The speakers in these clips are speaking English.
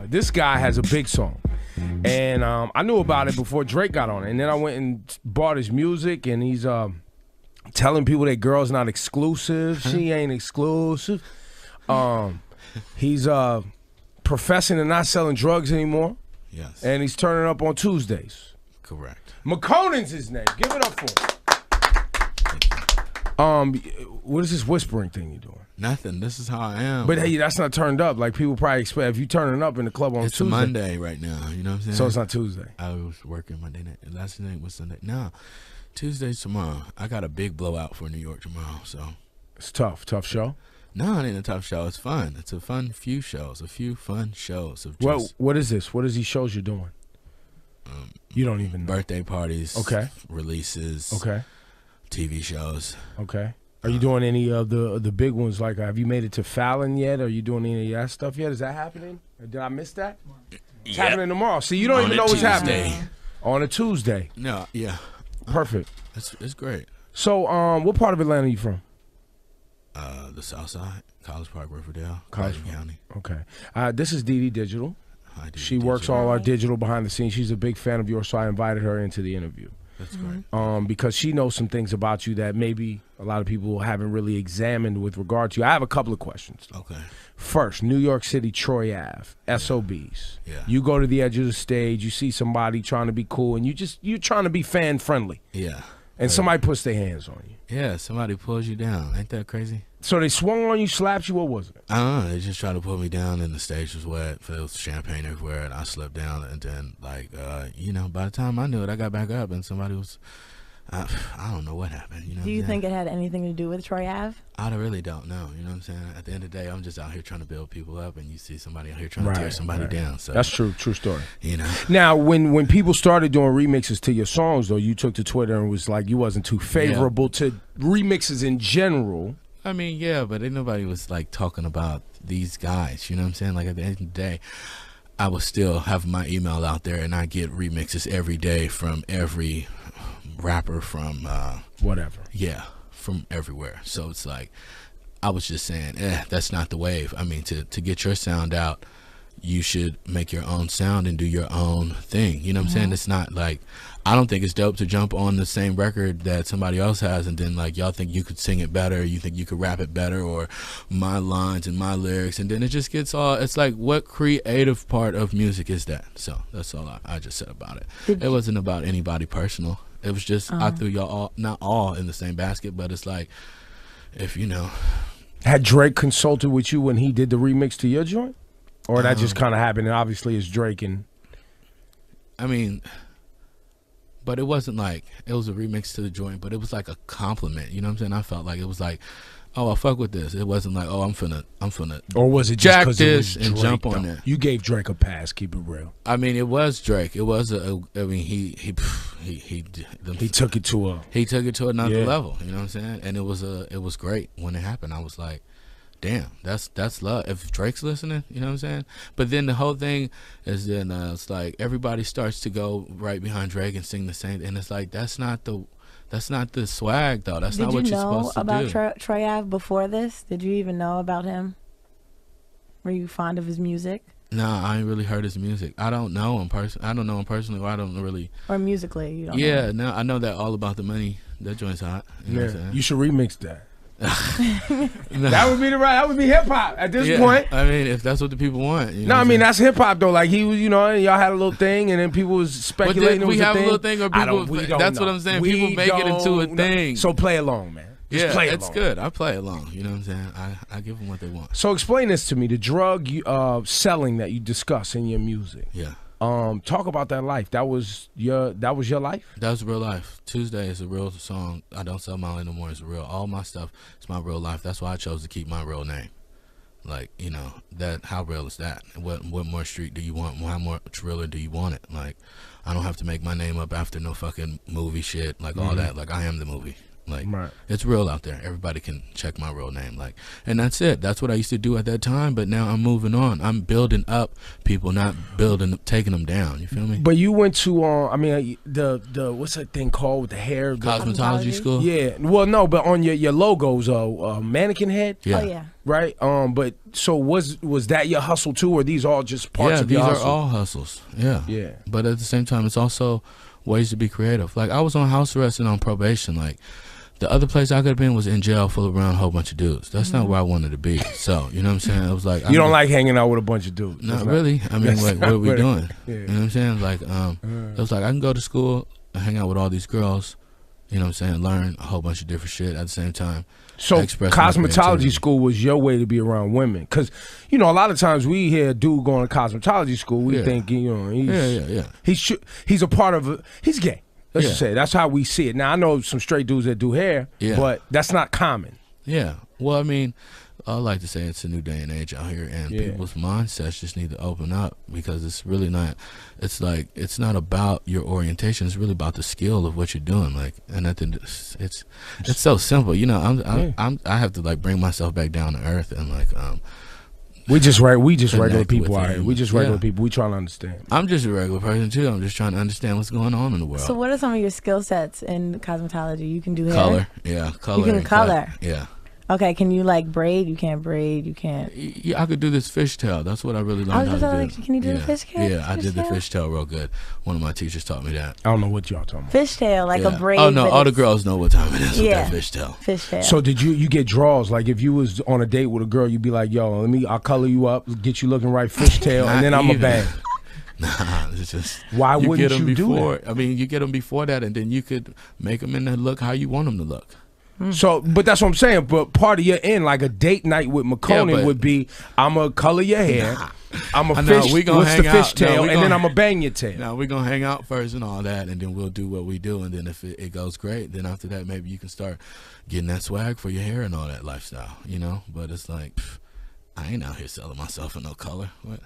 This guy has a big song. And I knew about it before Drake got on it. And then I went and bought his music, and he's telling people that girl's not exclusive. She ain't exclusive. He's professing to not selling drugs anymore. Yes. And he's turning up on Tuesdays. Correct. Makonnen's his name. Give it up for him. What is this whispering thing you're doing? Nothing. This is how I am. But hey, that's not turned up. Like people probably expect if you turning up in the club on it's Tuesday. It's a Monday right now. You know what I'm saying? So it's not Tuesday. I was working Monday night. Last night was Sunday. No, Tuesday's tomorrow. I got a big blowout for New York tomorrow. So it's tough. Tough show. No, it ain't a tough show. It's fun. It's a few shows of just what is this? What is these shows you're doing? You don't even know. Birthday parties. Okay. Releases. Okay. TV shows. Okay. Are you doing any of the big ones? Like, have you made it to Fallon yet? Are you doing any of that stuff yet? Is that happening? Did I miss that? It's happening tomorrow. See, you don't even know what's happening. On a Tuesday. No, yeah. Perfect. It's great. So, what part of Atlanta are you from? The South Side, College Park, Riverdale, College County. Okay. This is Dee Dee Digital. Hi, Dee Dee She works all our digital behind the scenes. She's a big fan of yours, so I invited her into the interview. That's great. Because she knows some things about you that maybe a lot of people haven't really examined with regard to you. I have a couple of questions. Okay. First, New York City, Troy Ave, SOBs. Yeah. You go to the edge of the stage, you see somebody trying to be cool, and you're trying to be fan friendly. Yeah. And somebody puts their hands on you. Yeah, somebody pulls you down. Ain't that crazy? So they swung on you, slapped you, what was it? I don't know. They just tried to pull me down, and the stage was wet. There was champagne everywhere, and I slipped down. And then, by the time I knew it, I got back up, and somebody was, I don't know what happened. You know. Do you think it had anything to do with Troy Ave? I really don't know. You know what I'm saying? At the end of the day, I'm just out here trying to build people up, and you see somebody out here trying to tear somebody down. So that's true. True story. You know. Now, when people started doing remixes to your songs, though, you took to Twitter and was like, you wasn't too favorable to remixes in general. I mean, yeah, but ain't nobody was like talking about these guys. You know what I'm saying? Like at the end of the day, I will still have my email out there, and I get remixes every day from every rapper from whatever. Yeah, from everywhere. So it's like I was just saying, that's not the wave. I mean, to get your sound out, you should make your own sound and do your own thing. You know what I'm saying? It's not like, I don't think it's dope to jump on the same record that somebody else has and then like y'all think you could sing it better, you think you could rap it better, or my lines and my lyrics, and then it just gets all, it's like, what creative part of music is that? So that's all I just said about it. It wasn't about anybody personal. It was just, I threw y'all all, not all in the same basket, but it's like, if you know. Had Drake consulted with you when he did the remix to your joint? Or that just kind of happened, and obviously it's Drake and... I mean, but it wasn't like, it was a remix to the joint, but it was like a compliment, you know what I'm saying? I felt like it was like, oh, I fuck with this. It wasn't like, oh, I'm finna or was it jack just this Drake, and jump on it. You gave Drake a pass, keep it real. I mean, it was Drake. It was I mean, he took it to another level, you know what I'm saying? And it was great when it happened. I was like, damn, that's love. If Drake's listening, you know what I'm saying? But then the whole thing is then it's like everybody starts to go right behind Drake and sing the same, and it's like that's not the swag though. That's not what you're supposed to do. Did you know about Troy Ave before this? Did you even know about him? Were you fond of his music? No, I ain't really heard his music. I don't know him personally. I don't know him personally, or I don't really. Or musically, you don't know. Yeah, no, I know that All About the Money. That joint's hot. You know what I'm saying? You should remix that. That would be that would be hip hop at this point. I mean, if that's what the people want. You know no, I mean that's hip hop though. Like he was, you know, y'all had a little thing, and then people was speculating. But we have a little thing, or people. That's what I'm saying. People make it into a thing. So play along, man. Just play it's along. good. I play along. You know what I'm saying? I give them what they want. So explain this to me: the drug selling that you discuss in your music. Yeah. Talk about that life. That was your life? That was real life. Tuesday is a real song. I don't sell Molly no more. It's real. All my stuff is my real life. That's why I chose to keep my real name. Like, you know, that, how real is that? What more street do you want? How much realer do you want it? Like, I don't have to make my name up after no fucking movie shit, like all that. Like, I am the movie. Like, Right. it's real out there. Everybody can check my real name. Like, and that's it. That's what I used to do at that time. But now I'm moving on. I'm building up people, not taking them down. You feel me? But you went to I mean the what's that thing called with the hair? Cosmetology school. Yeah. Well, no, but on your logos, mannequin head. Yeah. Oh yeah. Right. But so was that your hustle too, or these all just parts Yeah, of these your are hustle? all hustles. Yeah. Yeah. But at the same time, it's also ways to be creative. Like, I was on house arrest and on probation. Like, the other place I could have been was in jail full of around a whole bunch of dudes. That's not where I wanted to be. So, you know what I'm saying? I was like, You don't like hanging out with a bunch of dudes? Not really. I mean, like, what are we doing? Yeah. You know what I'm saying? Like, it was like, I can go to school and hang out with all these girls, you know what I'm saying, learn a whole bunch of different shit at the same time. So express my cosmetology creativity. school was your way to be around women, because a lot of times we hear a dude going to cosmetology school, we Yeah. think Yeah. he's a part of he's gay. Let's Yeah. just say that's how we see it. Now I know some straight dudes that do hair, Yeah. but that's not common. Yeah. Well, I mean, I like to say it's a new day and age out here, and Yeah. people's mindsets just need to open up, because it's really not. It's like, it's not about your orientation. It's really about the skill of what you're doing. Like, and I think it's so simple. You know, I have to like bring myself back down to earth and like We just regular Connect people with out here. him. We just regular Yeah. people. We trying to understand. I'm just a regular person too. I'm just trying to understand what's going on in the world. So what are some of your skill sets in cosmetology? You can do hair. Color, yeah, color. You can and color. cut. Yeah. Okay, can you like braid? You can't braid. You can't. Yeah, I could do this fishtail. That's what I really I learned was how just to like, do. can you do the Yeah. fishtail? Yeah, I did the Fishtail? fishtail real good. One of my teachers taught me that. I don't know what y'all talking about. Fishtail, like Yeah. a braid. Oh no, but all the it's girls know what time it is Yeah. with that fishtail. Fishtail. So did you get draws? Like if you was on a date with a girl, you'd be like, "Yo, I'll color you up, get you looking right, fishtail, and then I'm a even. bang." Nah, it's just Why you wouldn't get 'em you do before. I mean, you get them before that, and then you could make them in the look how you want them to look. So, but that's what I'm saying. But part of your end, like a date night with Makonnen, but- would be, I'm gonna color your hair, I'm a I know, fish, we gonna what's the hang out. fishtail, No, we and then gonna- I'm gonna bang your tail. Now we're gonna hang out first and all that, and then we'll do what we do, and then if it goes great, then after that maybe you can start getting that swag for your hair and all that lifestyle, you know. But it's like, I ain't out here selling myself in no color. What?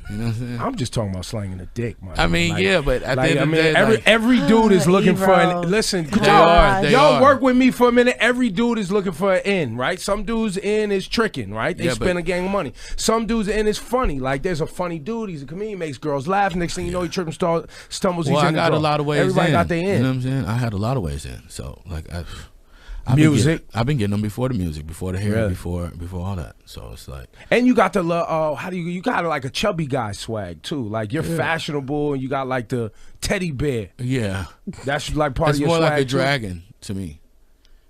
You know what I'm saying? I'm just talking about slanging a dick, man. I mean, yeah, but at the end of the day, every dude is looking for an. Ebro. Listen, They y'all, are. y'all work with me for a minute. Every dude is looking for an end, right? Some dudes in is tricking, right? They Yeah, spend but- a gang of money. Some dudes in is funny. Like there's a funny dude. He's a comedian, makes girls laugh. Next thing you know, he trips and stumbles. well, he's I in the got a draw. lot of ways Everybody in. got their You know end. what I'm saying? I had a lot of ways in. So like, Music. I've been getting them before the music, before the hair, Really? before all that. So it's like, And you got the how do you got like a chubby guy swag too. Like you're fashionable and you got like the teddy bear. yeah, That's like part it's of your more swag. like a too? dragon to me.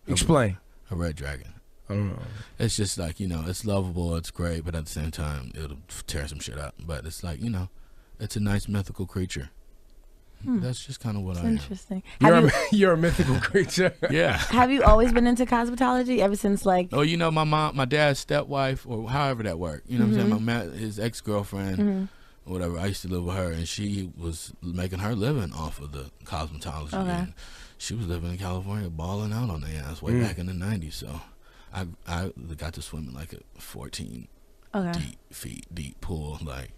Explain. A red dragon. I don't know. It's just like, you know, it's lovable, it's great, but at the same time, it'll tear some shit up. But it's like, you know, it's a nice mythical creature. That's just kind of what I am. Interesting. You're a mythical creature. Yeah. Have you always been into cosmetology ever since like? Oh, you know, my dad's stepwife, or however that worked. You know what I'm saying? His ex-girlfriend, or whatever. I used to live with her, and she was making her living off of the cosmetology. Okay. And she was living in California, balling out on their ass way back in the '90s. So I got to swim in like a 14 Okay. feet deep pool, like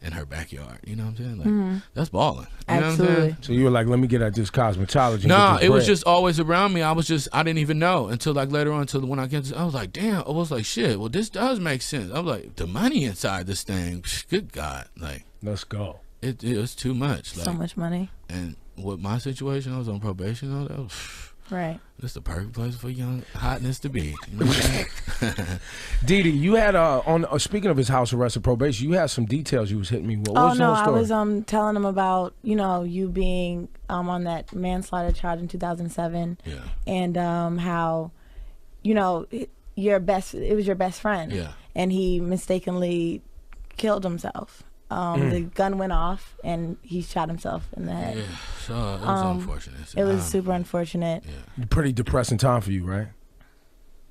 in her backyard. You know what I'm saying? Like that's balling. You know what I'm Absolutely. saying? So you were like, let me get at this cosmetology. and No, get this it was bread. just always around me. I didn't even know until like later on. Until when I get to, I was like, damn. I was like, shit. Well, this does make sense. I was like, the money inside this thing. Good God, like Let's go. it was too much. Like, So much money. And with my situation, I was on probation. All that. Right. This the perfect place for young hotness to be. You know what I'm saying? Didi, you had speaking of his house arrest and probation, you had some details you was hitting me with. What Oh was the no, whole I story? was telling him about you being on that manslaughter charge in 2007, Yeah. and how it was your best friend, Yeah. and he mistakenly killed himself. The gun went off and he shot himself in the head. Yeah. So it was unfortunate. It was super unfortunate. Yeah. Pretty depressing time for you, right?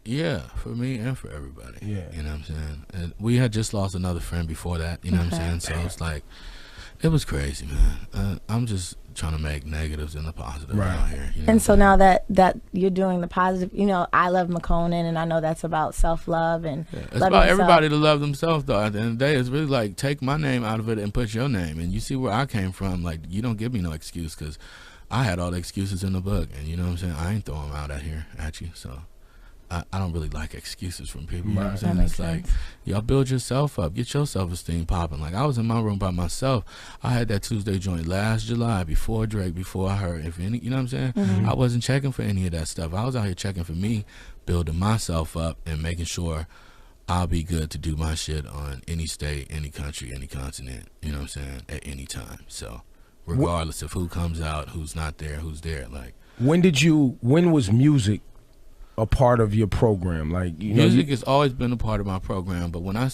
Yeah, for me and for everybody. Yeah. You know what I'm saying? And we had just lost another friend before that, you know what I'm saying? So it's like, it was crazy, man. I'm just trying to make negatives into positive Right. out here. You know And what so I'm now that you're doing the positive, I love Makonnen, and I know that's about self-love and saying? It's loving about yourself. everybody to love themselves, though. At the end of the day, it's really like, take my name out of it and put your name. And you see where I came from. Like, you don't give me no excuse, because I had all the excuses in the book, and you know what I'm saying. I ain't throwing them out at you. So I don't really like excuses from people. You know what I'm saying? That It's makes like, sense. y'all build yourself up, get your self-esteem popping. Like I was in my room by myself. I had that Tuesday joint last July before Drake, before I heard if any. You know what I'm saying? I wasn't checking for any of that stuff. I was out here checking for me, building myself up, and making sure I'll be good to do my shit on any state, any country, any continent. You know what I'm saying? At any time. So regardless of who comes out, who's not there, who's there. Like when was music a part of your program? Like, you know, music has always been a part of my program, but when I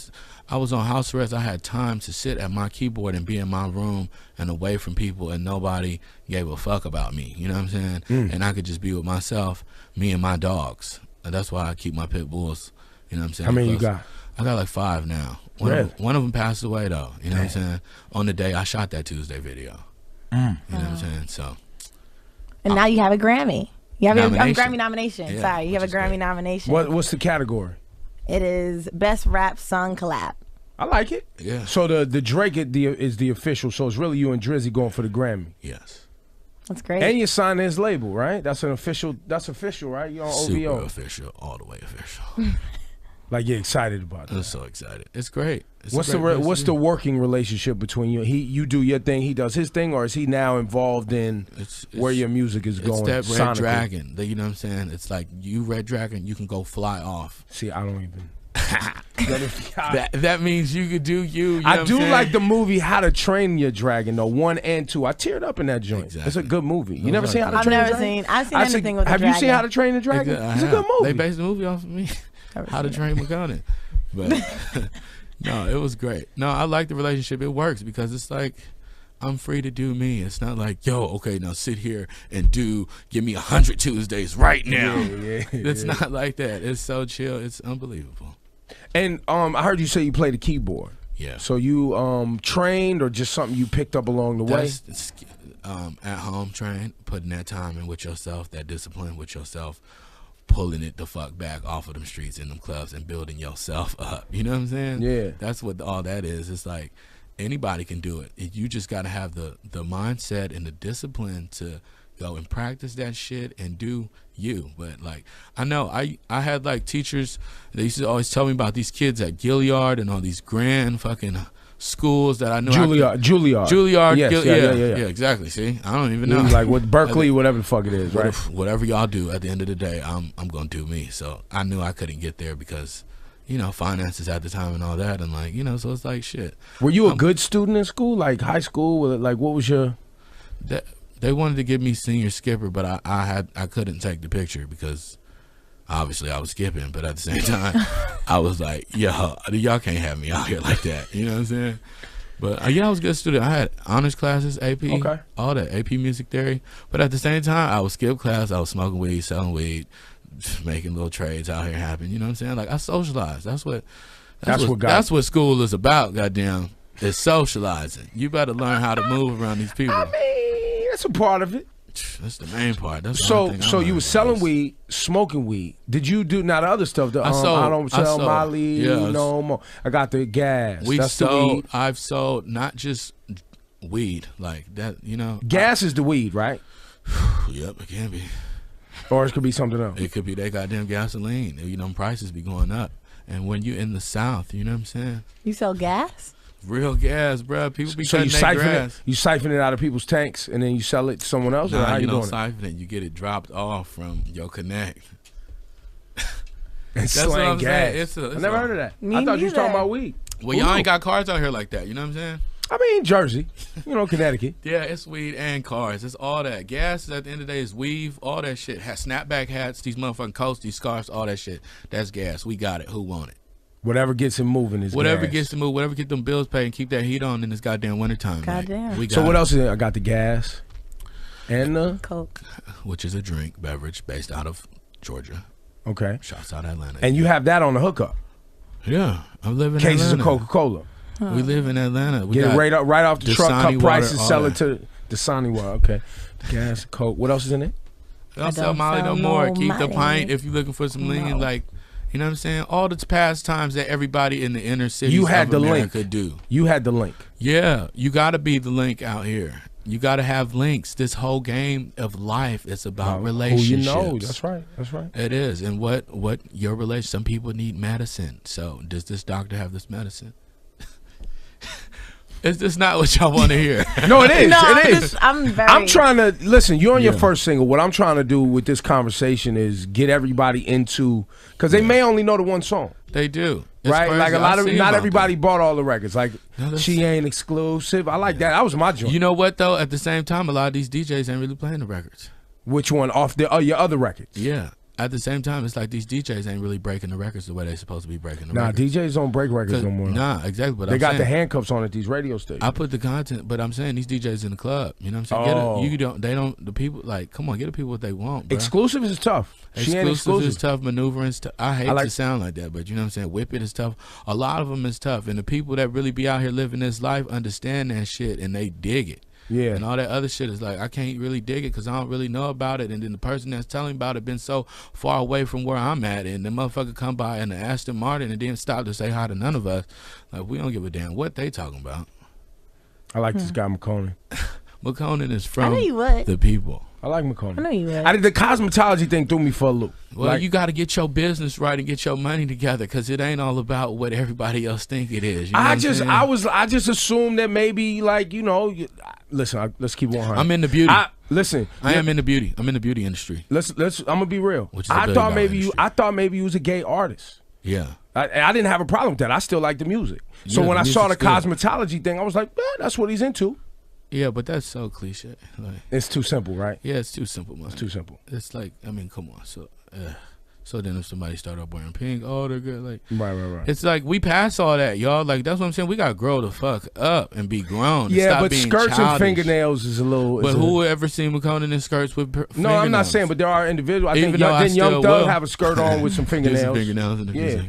was on house arrest, I had time to sit at my keyboard and be in my room and away from people, and nobody gave a fuck about me. You know what I'm saying? And I could just be with myself, me and my dogs. And that's why I keep my pit bulls. You know what I'm saying? How many you got? I got like 5 now. One of them passed away though. You know what I'm saying? On the day I shot that Tuesday video. You know what I'm saying? So. And now you have a Grammy. You have a Nomination. Grammy nomination. Yeah, Sorry, you have a which is Grammy good. nomination. What's the category? It is Best Rap Song Collab. I like it. Yeah. So the Drake is the official. So it's really you and Drizzy going for the Grammy. Yes. That's great. And you signed his label, right? That's official, right? You're on Super OVO. official, all the way official. Like, you're excited about I'm that. so excited. It's great. It's What's a great place what's to the be. working relationship between you? You do your thing, he does his thing, or is he now involved in where your music is going? It's that Red sonically? Dragon. You know what I'm saying? It's like you Red Dragon, you can go fly off. See, I don't even. That means you could do you. I do like the movie How to Train Your Dragon, though 1 and 2. I teared up in that joint. It's a Exactly. good movie. You Those never are seen How to good. I've Train Your never Dragon? seen. I've seen anything with a Have dragon. you seen How to Train the Dragon? I It's a have. good movie. They based the movie off of me. How to Train Makonnen. But no, it was great. No, I like the relationship. It works because it's like I'm free to do me. It's not like, yo, okay, now sit here and give me 100 Tuesdays right now. It's not like that. It's so chill. It's unbelievable. And I heard you say you play the keyboard. Yeah. So you trained or just something you picked up along the way? That's at home train, putting that time in with yourself, that discipline with yourself, pulling it the fuck back off of them streets and them clubs and building yourself up. You know what I'm saying? Yeah. That's what all that is. It's like anybody can do it. You just got to have the mindset and the discipline to go and practice that shit and do you. But like, I know I had like teachers, they used to always tell me about these kids at Gilliard and all these grand fucking schools that I know. Juilliard. Yes, Yeah, exactly. See, I don't even know. Like with Berkeley, whatever the fuck it is, right? Whatever y'all do, at the end of the day, I'm gonna do me. So I knew I couldn't get there because, you know, finances at the time and all that, and like, you know, so it's like shit. Were you a good student in school, like high school? Like, what was your? They wanted to give me senior skipper, but I couldn't take the picture because obviously I was skipping. But at the same time, I was like, yo, y'all can't have me out here like that. You know what I'm saying? But yeah, I was a good student. I had honors classes, AP, all that, AP music theory. But at the same time, I would skip class. I was smoking weed, selling weed, making little trades out here happen. You know what I'm saying? Like, I socialized. That's what school is about. Goddamn, it's socializing. You better learn how to move around these people. I mean, that's a part of it. That's the main part. That's the So only thing I you learned were selling was- weed, smoking weed. Did you do not the other stuff? I sold- I don't sell I sold, Molly yeah. no more. I got the gas. We That's the sold. weed. I've sold not just weed like that. You know, Gas is the weed, right? Yep, it can be. Or it could be something else. It could be that goddamn gasoline. You know, prices be going up. And when you in the South, you know what I'm saying? You sell gas? Real gas, bro. People be So you cutting their siphon it. grass. You siphon it out of people's tanks, and then you sell it to someone else. Or Nah, how you you don't doing it? siphon it. You get it dropped off from your connect. And That's what slang I'm gas. saying. It's I never heard of that. Me I thought you was talking neither. about weed. Well, y'all ain't got cars out here like that. You know what I'm saying? I mean, Jersey, you know, Connecticut. Yeah, it's weed and cars. It's all that. Gas at the end of the day is weave, all that shit. Snapback hats, these motherfucking coats, these scarves, all that shit. That's gas. We got it. Who want it? Whatever gets him moving is Whatever gas. gets to move, whatever get them bills paid and keep that heat on in this goddamn wintertime. Goddamn. We got So what it. else is it? I got the gas and the Coke. Which is a drink, beverage based out of Georgia. okay. Shouts out Atlanta. And you have that on the hookup. Yeah, I'm living in Cases Atlanta. of Coca-Cola. We live in Atlanta. We Get it got right off the truck, Dasani cut prices, water, all sell that. it to the Dasani water. Okay. Gas, Coke. What else is in it? Don't I sell don't Molly no sell more. no Keep the Molly. pint if you're looking for some lean. No. Like, you know what I'm saying? All the past times that everybody in the inner cities You had of the America link. do. You had the link. Yeah, you got to be the link out here. You got to have links. This whole game of life is about relationships. Who you know. That's right. That's right. It is. And what your relation, some people need medicine. So does this doctor have this medicine? Is this not what y'all want to hear? No, it is. No, it is. I'm trying to listen. You're on your first single. What I'm trying to do with this conversation is get everybody into, because they may only know the one song. They do. It's right? crazy. Like a lot of not everybody that. bought all the records. Like she ain't exclusive. I like that. That was my joint. You know what though? At the same time, a lot of these DJs ain't really playing the records. Which one off your other records? Yeah. At the same time, it's like these DJs ain't really breaking the records the way they're supposed to be breaking the records. DJs don't break records no more. Nah, exactly. But they got the handcuffs on at these radio stations. I put the content, but I'm saying these DJs in the club. You know what I'm saying? They don't. The people like, come on, get the people what they want. Bro. Exclusive is tough. She ain't exclusive. Is tough. Maneuvering is tough. I hate to sound like that, but you know what I'm saying? Whip it is tough. A lot of them is tough, and the people that really be out here living this life understand that shit and they dig it. Yeah. And all that other shit is like, I can't really dig it because I don't really know about it. And then the person that's telling about it been so far away from where I'm at. And the motherfucker come by in the Aston Martin and didn't stop to say hi to none of us. Like, we don't give a damn what they talking about. I like this guy, Makonnen. Makonnen is from the people. I like Makonnen. I know you would. The cosmetology thing threw me for a loop. Well, you got to get your business right and get your money together because it ain't all about what everybody else think it is. You know I just assumed that maybe listen. Let's keep 100. I'm in the beauty. I am in the beauty. I'm in the beauty industry. I'm gonna be real. I thought maybe you was a gay artist. Yeah. I didn't have a problem with that. I still like the music. So when I saw the cosmetology thing, I was like, that's what he's into. Yeah, but that's so cliche. Like, it's too simple, right? Yeah, it's too simple, man. It's too simple. It's like, I mean, come on. So then if somebody start up wearing pink, they're good. Like, right. It's like we pass all that, y'all. Like that's what I'm saying. We gotta grow the fuck up and be grown. Yeah, stop but being skirts childish. and fingernails is a little. But who ever seen Makonnen in skirts with fingernails? No, I'm not saying, but there are individuals. I think Young Thug have a skirt on with some fingernails. Some fingernails in the music.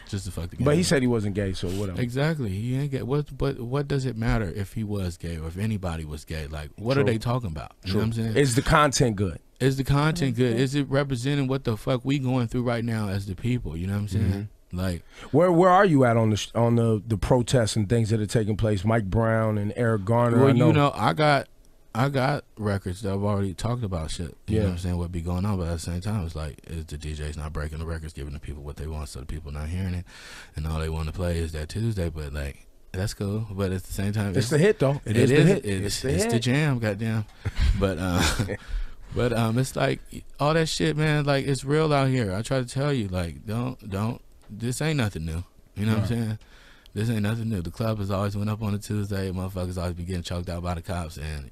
Just to fuck the game. But he said he wasn't gay, so whatever. Exactly, he ain't gay. What does it matter if he was gay or if anybody was gay? Like, what are they talking about? You know what I'm saying? Is the content good? Is the content good? Is it representing what the fuck we going through right now as the people? You know what I'm saying? Like, where are you at on the protests and things that are taking place? Mike Brown and Eric Garner. Well, you know, I got records that I've already talked about shit. You know what I'm saying? What be going on, but at the same time, it's like, is the DJs not breaking the records, giving the people what they want, so the people not hearing it, and all they want to play is that Tuesday. But like, that's cool. But at the same time, it's the hit though. It is the hit. It's the jam. Goddamn. But but it's like all that shit, man. Like, it's real out here. I try to tell you, like, don't. This ain't nothing new. You know what I'm saying? This ain't nothing new. The club has always went up on a Tuesday. Motherfuckers always be getting choked out by the cops and,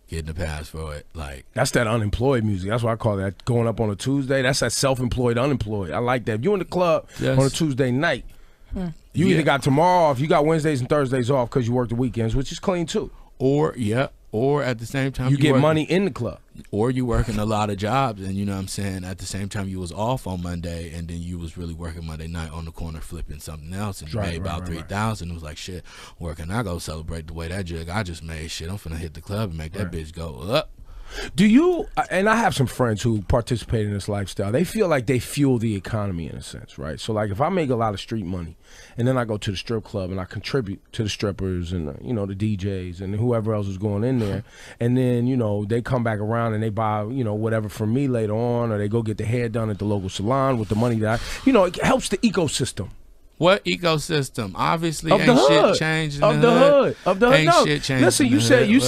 getting the pass for it. Like, that's that unemployed music. That's what I call that. Going up on a Tuesday. That's that self-employed unemployed. I like that. If you in the club on a Tuesday night, you either got tomorrow off, you got Wednesdays and Thursdays off because you work the weekends, which is clean too. Or at the same time you get money in the club. Or you working a lot of jobs and you know what I'm saying, at the same time you was off on Monday and then you was really working Monday night on the corner flipping something else and you made about 3,000. It was like, shit, where can I go celebrate the way that jig I just made? Shit, I'm finna hit the club and make that bitch go up. Do you, and I have some friends who participate in this lifestyle, they feel like they fuel the economy in a sense, right? So like if I make a lot of street money and then I go to the strip club and I contribute to the strippers and, the DJs and whoever else is going in there, and then, they come back around and they buy, whatever from me later on, or they go get their hair done at the local salon with the money that it helps the ecosystem. What ecosystem? Obviously, ain't shit changed in the hood. Of the hood. Ain't shit changed. Listen, you said your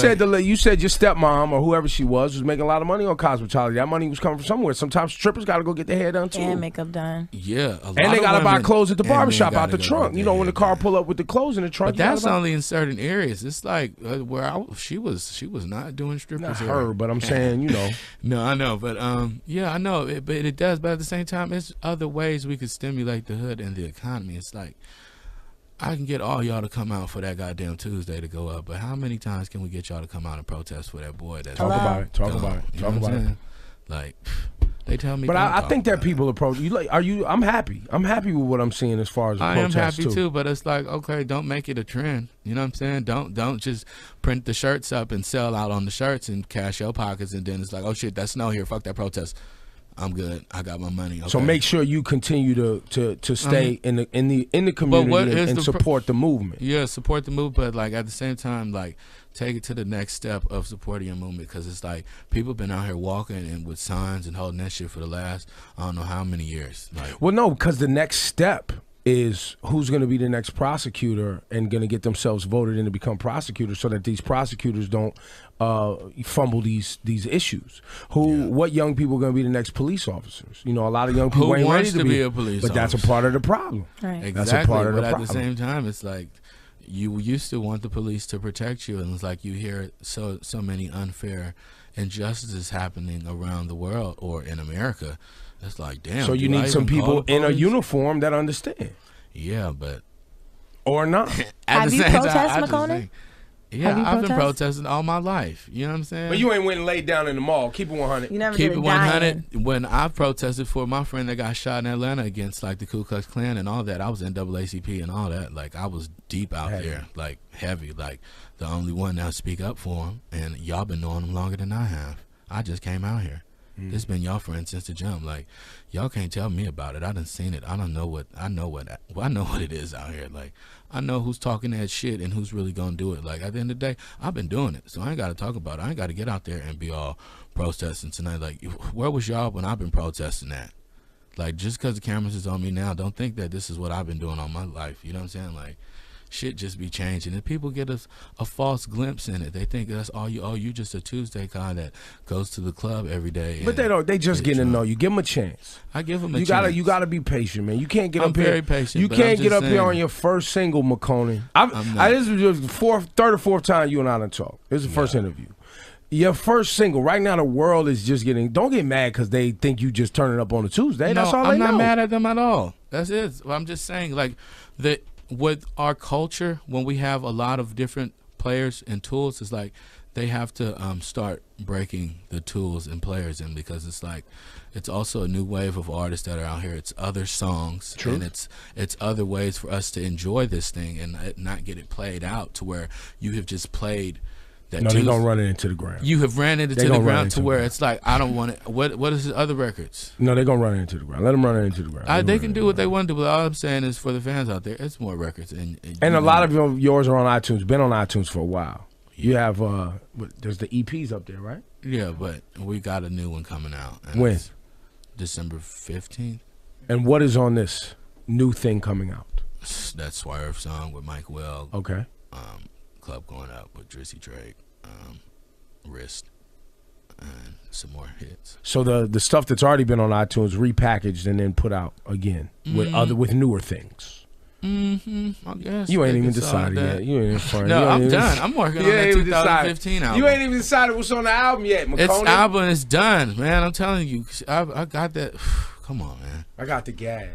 stepmom or whoever she was making a lot of money on cosmetology. That money was coming from somewhere. Sometimes strippers got to go get their hair done too, and makeup done. Yeah, and they got to buy clothes at the barbershop out the trunk. When the car pull up with the clothes in the trunk. But that's only in certain areas. It's like where she was not doing strippers. Not her, but I'm saying No, I know, but I know, but it does. But at the same time, it's other ways we could stimulate the hood and the economy. It's like, I can get all y'all to come out for that goddamn Tuesday to go up, but how many times can we get y'all to come out and protest for that boy? Talk about it. Like, they tell me. But I think that people approach you like, I'm happy. I'm happy with what I'm seeing as far as the protests. I am happy too, but it's like, okay, don't make it a trend. You know what I'm saying? Don't just print the shirts up and sell out on the shirts and cash your pockets, and then it's like, oh shit, that's snow here. Fuck that protest. I'm good. I got my money. Okay. So make sure you continue to stay in the community and support the movement. Yeah, support the movement, but like at the same time, like take it to the next step of supporting your movement, because it's like people been out here walking and with signs and holding that shit for the last I don't know how many years. Like, well, no, because the next step is who's going to be the next prosecutor and going to get themselves voted in to become prosecutors, so that these prosecutors don't fumble these issues. What young people are going to be the next police officers? You know, a lot of young people ain't ready to be a police officer. But that's a part of the problem. Right. Exactly. That's a part of the but problem. At the same time, it's like you used to want the police to protect you, and it's like you hear so many unfair injustices happening around the world or in America. It's like, damn. So you need some people in a uniform that understand. Yeah, but or not. Have you protested, Makonnen? Yeah, I've been protesting all my life. You know what I'm saying? But you ain't went and laid down in the mall. Keep it 100. You never Keep did it 100. When I protested for my friend that got shot in Atlanta against like the Ku Klux Klan and all that, I was NAACP and all that. Like I was deep out there, like heavy, like the only one that would speak up for him. And y'all been knowing him longer than I have. I just came out here. This been y'all friend since the jump. Like y'all can't tell me about it. I done seen it. I know what it is out here. Like I know who's talking that shit and who's really gonna do it. Like at the end of the day, I've been doing it, so I ain't gotta talk about it. I ain't gotta get out there and be all protesting tonight. Like where was y'all when I've been protesting that? Like just because the cameras is on me now, don't think that this is what I've been doing all my life. You know what I'm saying? Like shit just be changing, and people get a false glimpse in it. They think that's all you. Oh, you just a Tuesday guy that goes to the club every day. But they don't. They just getting to know you. Give them a chance. I give them a chance. You gotta be patient, man. You can't get I'm up here. very patient. You can't get up here on your first single, Makonnen. This is the third or fourth time you and I done talked. This is the first interview. Your first single. Right now, the world is just getting. Don't get mad because they think you just turning up on a Tuesday. No, that's all they know. I'm not mad at them at all. That's it. I'm just saying, like with our culture, when we have a lot of different players and tools, it's like they have to start breaking the tools and players in, because it's like it's also a new wave of artists that are out here. It's other songs. True. And it's other ways for us to enjoy this thing and not get it played out to where you have just played that. No, they're gonna run it into the ground. You have ran it into the ground to where it's like, I don't want it. What is the other records? No, they're gonna run it into the ground. Let them run it into the ground. They can do what they want to do, but all I'm saying is for the fans out there, it's more records. And a lot of yours are on iTunes. Been on iTunes for a while. You have there's the EPs up there, right? Yeah, but we got a new one coming out. When? December 15th. And what is on this new thing coming out? That Swerve song with Mike Well. Okay. Club Going Up with Drizzy Drake, Wrist, and some more hits. So the stuff that's already been on iTunes repackaged and then put out again with newer things. I guess you ain't even decided yet. You ain't even No, I'm done. I'm working on that 2015 album. You ain't even decided what's on the album yet, Makonnen. Its album is done, man. I'm telling you, I got that. Come on, man. I got the gas.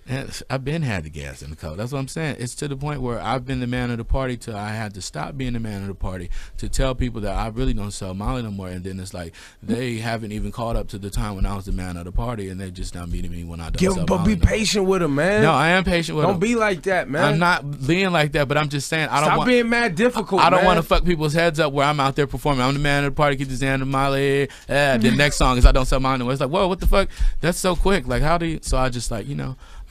And I've been had the gas in the coat. That's what I'm saying. It's to the point where I've been the man of the party till I had to stop being the man of the party to tell people that I really don't sell Molly no more. And then it's like they haven't even caught up to the time when I was the man of the party, and they just not meeting me when I don't sell Molly. But be patient with them, man. No, I am patient with them. Don't be like that, man. I'm not being like that, but I'm just saying Stop being mad difficult. I don't want to fuck people's heads up where I'm out there performing. I'm the man of the party. Keep this hand of Molly. The next song is I don't sell Molly no more. It's like, whoa, what the fuck? That's so quick. Like, how do you? So I just like,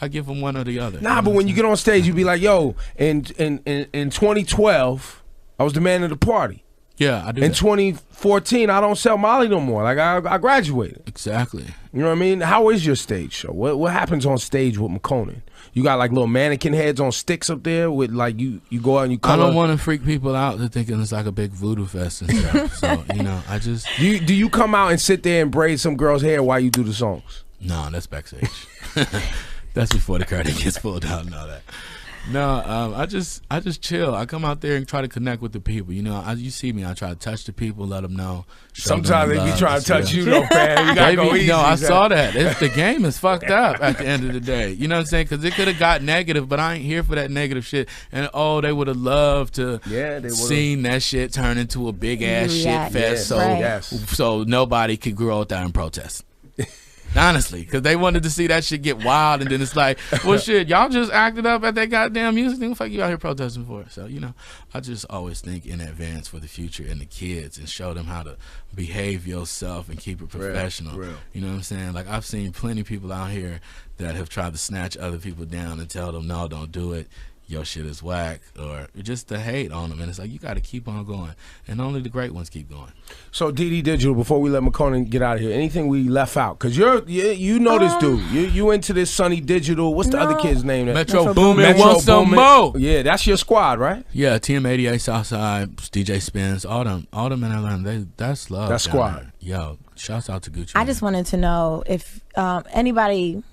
I give them one or the other. Nah, but when you get on stage, you be like, yo, in 2012, I was the man of the party. Yeah, I do. In 2014, I don't sell Molly no more. Like, I graduated. Exactly. You know what I mean? How is your stage show? What happens on stage with Makonnen? You got like little mannequin heads on sticks up there with like you go out and you color. I don't want to freak people out to thinking it's like a big voodoo fest and stuff. So, I just... Do you come out and sit there and braid some girl's hair while you do the songs? No, that's backstage. That's before the curtain gets pulled out and all that. No, I just chill. I come out there and try to connect with the people. You see me, I try to touch the people, let them know. Sometimes they be trying to touch you though, man. You gotta go easy. No, I saw that. The game is fucked up at the end of the day. You know what I'm saying? Because it could have got negative, but I ain't here for that negative shit. And they would have loved to seen that shit turn into a big ass shit fest. So nobody could grow out there and protest. Honestly, because they wanted to see that shit get wild, and then it's like, well, shit, y'all just acted up at that goddamn music thing. What the fuck you out here protesting for? So, you know, I just always think in advance for the future and the kids and show them how to behave yourself and keep it professional. Real. You know what I'm saying? Like, I've seen plenty of people out here that have tried to snatch other people down and tell them, no, don't do it. Your shit is whack, or just the hate on them. And it's like, you got to keep on going. And only the great ones keep going. So, DD Digital, before we let Makonnen get out of here, anything we left out? Because you know this dude. You into this Sunny Digital. What's the other kid's name? Metro Boomin. Want some more? Yeah, that's your squad, right? Yeah, TM88, Southside, DJ Spins, all them in Atlanta. That's love. That squad. Yo, shouts out to Gucci. I just wanted to know if anybody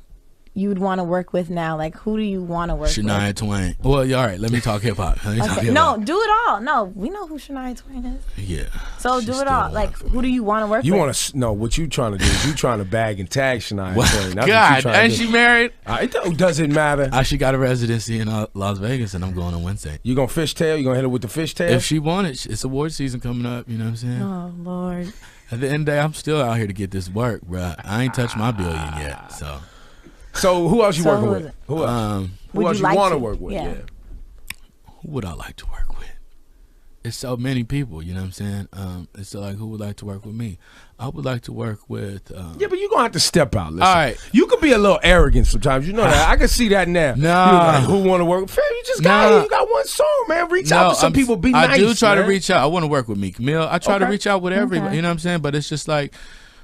you would want to work with now, like who do you want to work with? Shania Twain. Well, yeah, all right, let me talk hip hop. No, do it all. No, we know who Shania Twain is. Yeah. So do it all. Like, who do you want to work with? You want to know what you trying to do? Is you trying to bag and tag Shania Twain? That's God, ain't she married? It doesn't matter. She got a residency in Las Vegas, and I'm going on Wednesday. You gonna fishtail? You gonna hit her with the fishtail? If she wanted, it's award season coming up. You know what I'm saying? Oh Lord. At the end of the day, I'm still out here to get this work, bro. I ain't touched my billion yet, so. So who else you working with? Who else? Who else you want to work with? Yeah. Who would I like to work with? It's so many people, you know what I'm saying? It's like, who would like to work with me? I would like to work with. Yeah, but you're gonna have to step out. Listen, all right, you could be a little arrogant sometimes. You know that. I can see that now. Nah, like, who want to work? Fam, you just got one song, man. Reach out to some people. Be nice. I do try to reach out. I want to work with Meek Mill. I try to reach out with everybody. You know what I'm saying? But it's just like,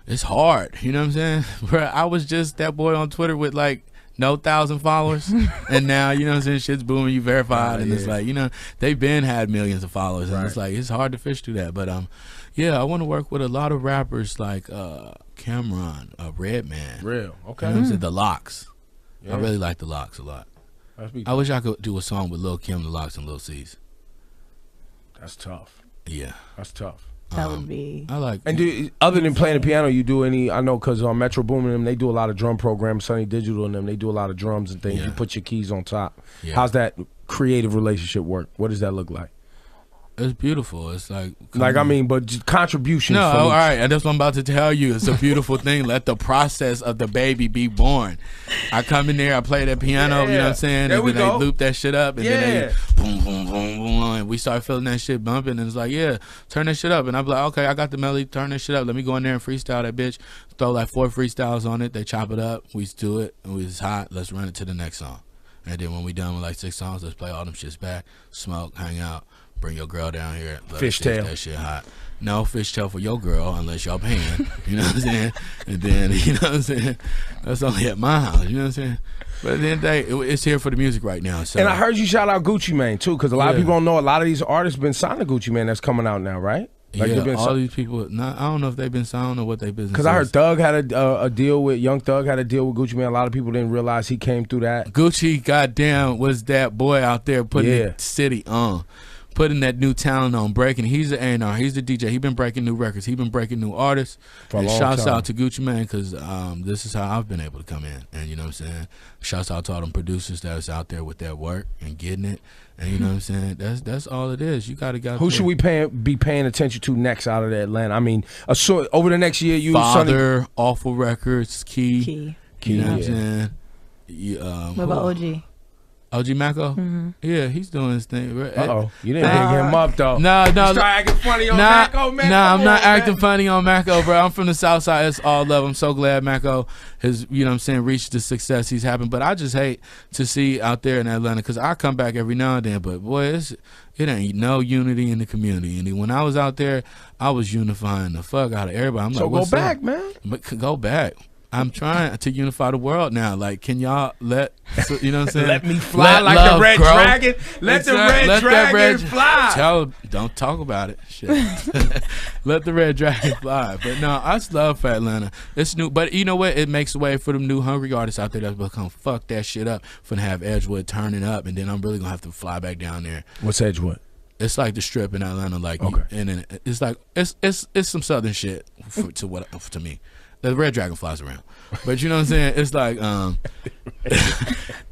it's hard. You know what I'm saying? Bro, I was just that boy on Twitter with like no 1,000 followers, and now, you know what I'm saying, shit's booming, you verified, and it's like, you know, they've been had millions of followers, and it's like, it's hard to fish through that. But yeah, I want to work with a lot of rappers like Cameron, Redman. Real, okay. You know what I'm saying? The Locks. I really like the Locks a lot. I wish I could do a song with Lil Kim, the Locks, and Lil C's. That's tough. Yeah. That's tough. That would be. I like. And other than playing the piano, you do any? I know because on Metro Boomin and them, they do a lot of drum programs. Sunny Digital and them, they do a lot of drums and things. You put your keys on top. How's that creative relationship work? What does that look like? It's beautiful. It's like I mean, but just contributions. No, all right, and that's what I'm about to tell you. It's a beautiful thing. Let the process of the baby be born. I come in there, I play that piano, you know what I'm saying, and then they loop that shit up, and then they boom, boom, boom, boom, and we start feeling that shit bumping, and it's like, yeah, turn that shit up, and I'm like, okay, I got the melody, turn that shit up. Let me go in there and freestyle that bitch. Throw like 4 freestyles on it. They chop it up. We do it, and it's hot. Let's run it to the next song, and then when we done with like 6 songs, let's play all them shits back, smoke, hang out. Bring your girl down here. Fishtail. That shit hot. No fishtail for your girl unless y'all paying. You know what I'm saying? And then, you know what I'm saying? That's only at my house. You know what I'm saying? But at the end of the day, it's here for the music right now. So. And I heard you shout out Gucci Mane too, because a lot of people don't know a lot of these artists been signed to Gucci Mane that's coming out now, right? Like all these people. I don't know if they've been signed or what they business. Because I heard Thug had a deal with Young Thug had a deal with Gucci Mane. A lot of people didn't realize he came through that. Gucci, goddamn, was that boy out there putting the city on. Putting that new talent on, breaking. He's the A&R. He's the DJ. He been breaking new records. He been breaking new artists. And shouts out to Gucci Mane because this is how I've been able to come in. And you know what I'm saying? Shouts out to all them producers that's out there with that work and getting it. And you know what I'm saying? That's all it is. You gotta go. Who should we be paying attention to next out of the Atlanta? I mean, over the next year, Father, Awful Records, Key. You know what I'm saying? What about OG? OG Mako? Yeah, he's doing his thing. Uh-oh. You didn't bring him up, though. No. Start acting funny on Mako, man. Nah, I'm not acting funny on Mako, bro. I'm from the South Side. It's all love. I'm so glad Mako has, you know what I'm saying, reached the success he's having. But I just hate to see out there in Atlanta, because I come back every now and then, but, boy, it ain't no unity in the community. And when I was out there, I was unifying the fuck out of everybody. I'm so like, go back, man. But go back. I'm trying to unify the world now. Like, can y'all you know what I'm saying? Let me fly like the red dragon. Let the red dragon fly. Don't talk about it. Shit. Let the red dragon fly. But no, I just love for Atlanta. It's new, but you know what? It makes way for them new hungry artists out there that's gonna fuck that shit up. Finna have Edgewood turning up, and then I'm really gonna have to fly back down there. What's Edgewood? It's like the Strip in Atlanta, like, and then it's like it's some southern shit to me. The red dragon flies around, but you know what I'm saying. It's like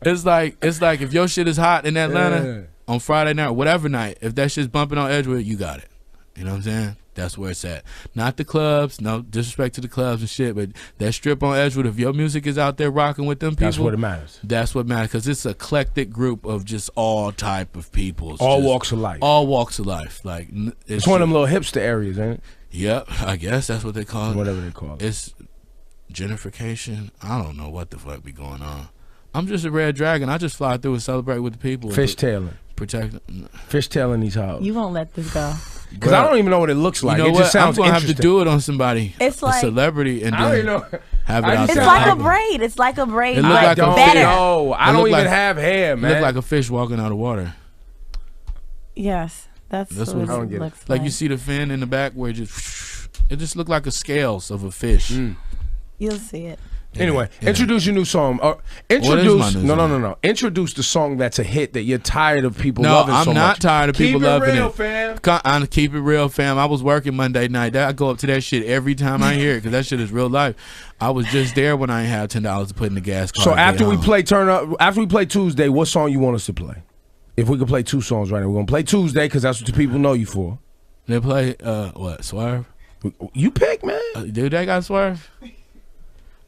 it's like if your shit is hot in Atlanta on Friday night or whatever night, if that shit's bumping on Edgewood, you got it. You know what I'm saying? That's where it's at. Not the clubs. No disrespect to the clubs and shit, but that strip on Edgewood, if your music is out there rocking with them people, that's what it matters. That's what matters, because it's an eclectic group of just all type of people. All walks of life. All walks of life. Like it's one of them little hipster areas, ain't it? Yep, I guess that's what they call it. Whatever they call it. It's gentrification. I don't know what the fuck be going on. I'm just a red dragon. I just fly through and celebrate with the people. Fishtailing. Protect. Fishtailing these houses. You won't let this go. Because I don't even know what it looks like. You know it what? just sounds I'm gonna interesting. have to do it on somebody. It's like a celebrity, and I don't then even know. have it out It's there. like a braid. It's like a braid, It look but like a better. No, I It don't look even like- have hair, man. Look like a fish walking out of water. Yes, that's That's what what- I don't it get it. looks Like you see the fin in the back where it just look like a scales of a fish. You'll see it. Anyway, Yeah. introduce your new song. Introduce no. Introduce the song that's a hit that you're tired of people No, loving so much. I'm not tired of people loving Keep it real, it. fam. I'm keep it real, fam. I was working Monday night. I go up to that shit every time I hear it, because that shit is real life. I was just there when I ain't have $10 to put in the gas car. So to get after we home. after we play Tuesday, what song you want us to play? If we could play two songs right now, we're gonna play Tuesday because that's what the people know you for. They play what, Swerve? You pick, man. Dude, they got Swerve.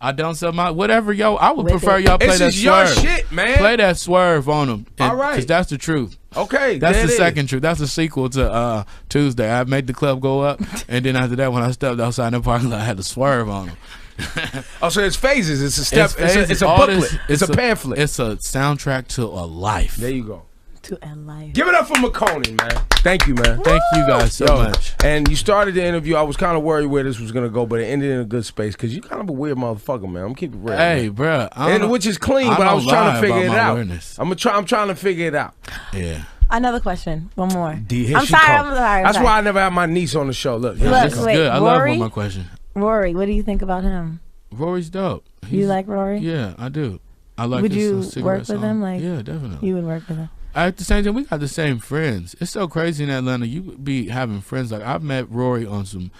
I don't sell my whatever, yo. I would With prefer it. y'all play This that is your Swerve. shit, man. Play that Swerve on them. All right. Because that's the truth. Okay, That's there the it is. second truth. That's the sequel to Tuesday. I made the club go up, and then after that, when I stepped outside the parking lot, I had to swerve on them. Oh, so it's phases. It's a step. It's a all booklet. this- It's a pamphlet. It's a soundtrack to a life. There you go. To end life. Give it up for Makonnen, man. Thank you, man. Thank you guys so much. And you started the interview. I was kind of worried where this was gonna go, but it ended in a good space because you kind of a weird motherfucker, man. I'm keeping it real. Hey, man. bruh. And which is clean, but I was trying to figure it out. Weirdness. I'm trying to figure it out. Yeah. Another question. One more. Here I'm she sorry. comes. I'm sorry. That's why I never have my niece on the show. Look, here Look, she This is comes. wait, good. I love Rory? one more question. Rory, what do you think about him? Rory's dope. You like Rory? Yeah, I do. I like Would his you cigarette work with song. him? Like, yeah, definitely. You would work with him. At the same time, we got the same friends. It's so crazy in Atlanta. You be having friends. Like, I've met Rory on some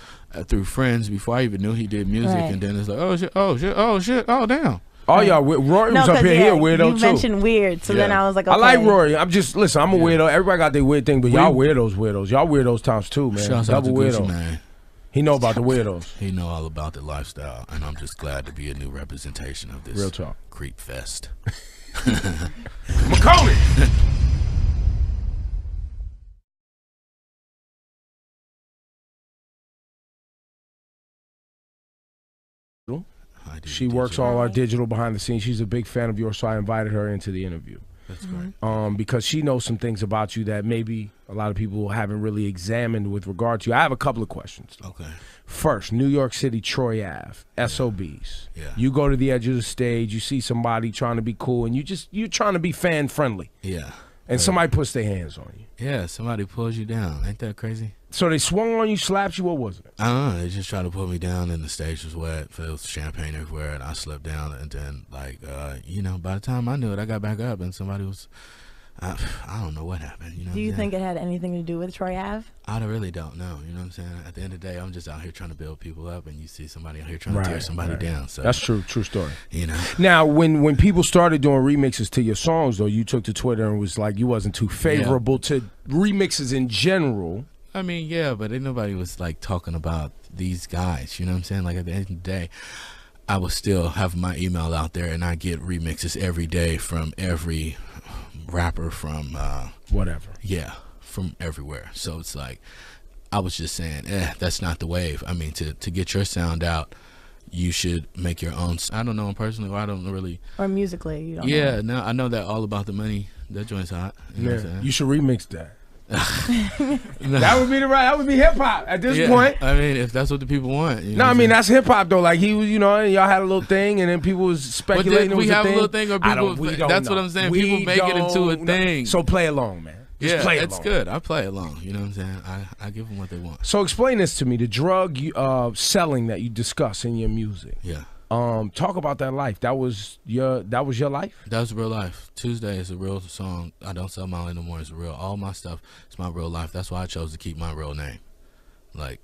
through friends before I even knew he did music, Right. and then it's like, oh shit, oh shit, oh shit, oh damn. Oh y'all, Rory was up 'cause, here. yeah, He a weirdo you too. mentioned weird, so then I was like, okay. I like Rory. I'm just listen. I'm a weirdo. Everybody got their weird thing, but y'all weirdos. Y'all weirdos times two, man. Shouts out Double to Gucci weirdo. man. He know about the weirdos. He know all about the lifestyle, and I'm just glad to be a new representation of this Real talk. creep fest. Makonnen. I do She works all our digital behind the scenes. She's a big fan of yours, so I invited her into the interview. That's great. Because she knows some things about you that maybe a lot of people haven't really examined with regard to you. I have a couple of questions. Okay. First, New York City, Troy Ave, SOBs. Yeah. You go to the edge of the stage, you see somebody trying to be cool, and you're trying to be fan friendly, Yeah. and somebody puts their hands on you. Yeah, somebody pulls you down. Ain't that crazy? So they swung on you, slapped you. What was it? I don't know. They just tried to put me down, and the stage was wet. There was champagne everywhere, and I slipped down. And then, like, by the time I knew it, I got back up, and somebody was, I don't know what happened. You know. Do you what I'm saying? think it had anything to do with Troy Ave? I really don't know. You know what I'm saying? At the end of the day, I'm just out here trying to build people up, and you see somebody out here trying to tear somebody down. So That's true. True story. You know. Now, when people started doing remixes to your songs, though, you took to Twitter and was like, you wasn't too favorable to remixes in general. I mean, yeah, but ain't nobody was like talking about these guys. You know what I'm saying? Like at the end of the day, I will still have my email out there, and I get remixes every day from every rapper from Whatever. yeah, from everywhere. So it's like, I was just saying, that's not the wave. I mean, to get your sound out, you should make your own. I don't know him personally. I don't really. Or musically, you don't Yeah, know. no, I know that All About the Money. That joint's hot. You know what I'm saying? You should remix that. That would be that would be hip hop at this point. I mean, if that's what the people want. You know No, what I I'm mean saying? that's hip hop though. Like he was, and y'all had a little thing, and then people was But speculating. did we it was have a thing. little thing, or We people? don't That's know. what I'm saying. We People make it into a don't know. thing. So play along, man. Just yeah, play it's along. good. I play along. You know what I'm saying? I give them what they want. So explain this to me: the drug selling that you discuss in your music. Yeah. Talk about that life. That was your life. That's real life. Tuesday is a real song. I don't sell Molly no more. It's real. All my stuff is my real life. That's why I chose to keep my real name. Like,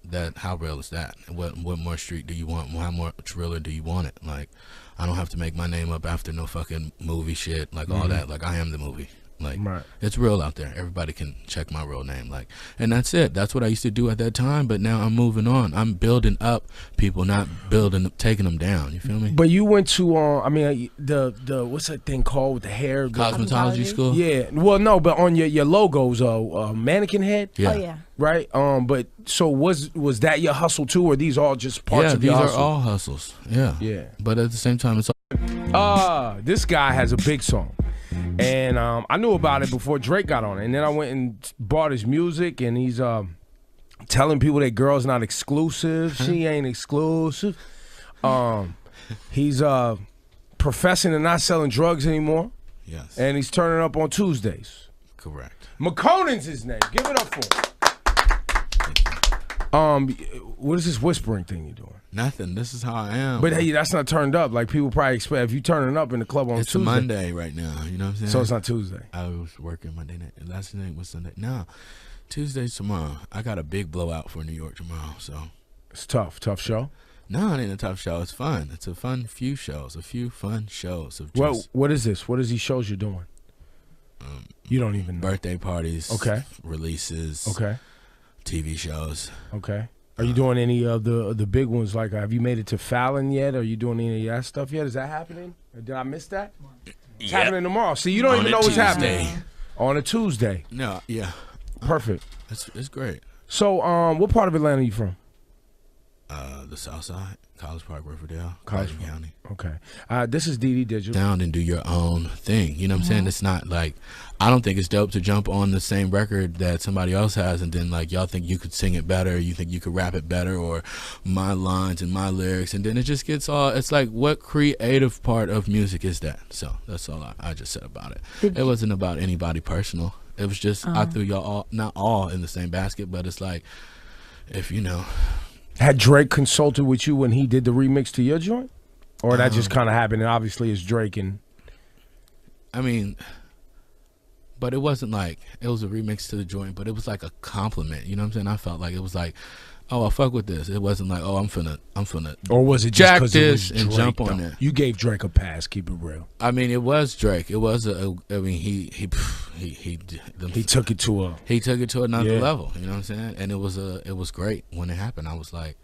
that. How real is that? What more street do you want? How much realer do you want it? Like, I don't have to make my name up after no fucking movie shit. Like all that. Like I am the movie. Like, Right. it's real out there. Everybody can check my real name. Like, and that's it. That's what I used to do at that time. But now I'm moving on. I'm building up people, not taking them down. You feel me? But you went to, I mean, the what's that thing called with the hair? Cosmetology school. Yeah. Well, no, but on your logos, mannequin head. Yeah. Oh yeah. Right. But so was that your hustle too, or these all just parts of your hustle? Yeah, these are all hustles. Yeah. Yeah. But at the same time, it's this guy has a big song. And I knew about it before Drake got on it. And then I went and bought his music, and he's telling people that girl's not exclusive. She ain't exclusive. He's professing to not selling drugs anymore. Yes. And he's turning up on Tuesdays. Correct. Makonnen's his name. Give it up for him. What is this whispering thing you're doing? Nothing. This is how I am. But hey, that's not turned up. Like people probably expect if you turning up in the club on it's Tuesday. a Monday right now. You know what I'm saying? So it's not Tuesday. I was working Monday night. Last night was Sunday. No, Tuesday's tomorrow. I got a big blowout for New York tomorrow. So It's tough show. no, it ain't a tough show. It's fun. It's a few fun shows of just What is this? What is these shows you're doing? You don't even know. birthday parties. Okay. Releases. Okay. TV shows. Okay. Are you doing any of the big ones? Like, have you made it to Fallon yet? Are you doing any of that stuff yet? Is that happening? Or did I miss that? It's happening tomorrow. See, you don't On even a know what's Tuesday. happening. On a Tuesday. No, yeah. Perfect. It's great. So, what part of Atlanta are you from? The South Side, College Park, Riverdale, College College County. Okay. This is DD Digital. Sound and do your own thing. You know what I'm saying? It's not like, I don't think it's dope to jump on the same record that somebody else has and then like y'all think you could sing it better, you think you could rap it better, or my lines and my lyrics, and then it just gets all, it's like, what creative part of music is that? So that's all I just said about it. It wasn't about anybody personal. It was just, I threw y'all all, not all in the same basket, but it's like, if you know. Had Drake consulted with you when he did the remix to your joint? Or that just kind of happened and obviously it's Drake and... I mean, but it wasn't like, it was a remix to the joint, but it was like a compliment, you know what I'm saying? I felt like it was like, oh, I fuck with this. It wasn't like, oh, I'm finna Or was it just jack 'cause it was this and Drake, jump on though? it. You gave Drake a pass, keep it real. I mean, it was Drake. It was I mean, he took it to a... He took it to another Yeah. level, you know what I'm saying? And it was great when it happened. I was like,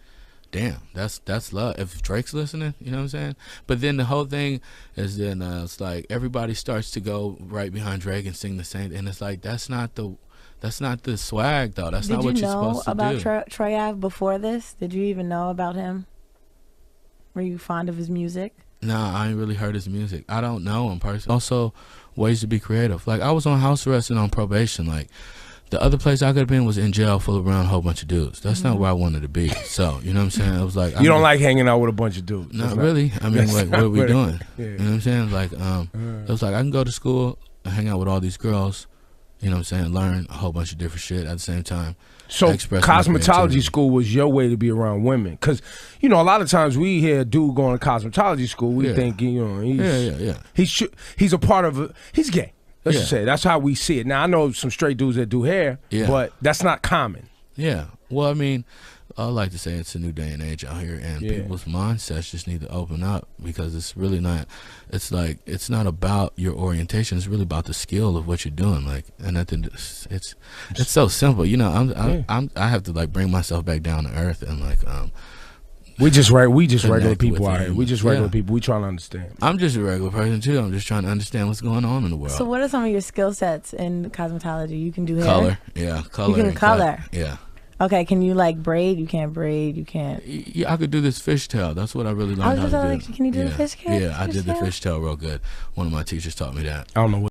damn, that's love. If Drake's listening, you know what I'm saying? But then the whole thing is then it's like everybody starts to go right behind Drake and sing the same, and it's like that's not the swag though. That's not what you're supposed to do. Did you know about Troy Ave before this? Did you even know about him? Were you fond of his music? Nah, I ain't really heard his music. I don't know him personally. Also, ways to be creative. Like I was on house arrest and on probation. Like the other place I could have been was in jail full around a whole bunch of dudes. That's not where I wanted to be. So, you know what I'm saying? I was like, You don't like hanging out with a bunch of dudes? Not really. I mean, like, what are we doing? Yeah. You know what I'm saying? Like, it was like I can go to school and hang out with all these girls. You know what I'm saying? Learn a whole bunch of different shit at the same time. So express my cosmetology creativity. school was your way to be around women? Because, you know, a lot of times we hear a dude going to cosmetology school, we Yeah. think, you know, Yeah. he's a part of he's gay. Let's just Yeah. say that's how we see it. Now I know some straight dudes that do hair, Yeah. but that's not common. Yeah. Well, I mean, I like to say it's a new day and age out here, and Yeah. people's mindsets just need to open up because it's really not. It's like it's not about your orientation. It's really about the skill of what you're doing. Like, and I think it's so simple. You know, I have to like bring myself back down to earth and like We just regular Connect people with out here. him. We just regular Yeah. people. We trying to understand. I'm just a regular person too. I'm just trying to understand what's going on in the world. So what are some of your skill sets in cosmetology? You can do hair? Color, yeah, color. You can and color? Yeah. Okay, can you like braid? You can't braid. You can't. Yeah, I could do this fishtail. That's what I really I learned was how just to do. like, can you do the fishtail? Yeah, I did the Fishtail? fishtail real good. One of my teachers taught me that. I don't know what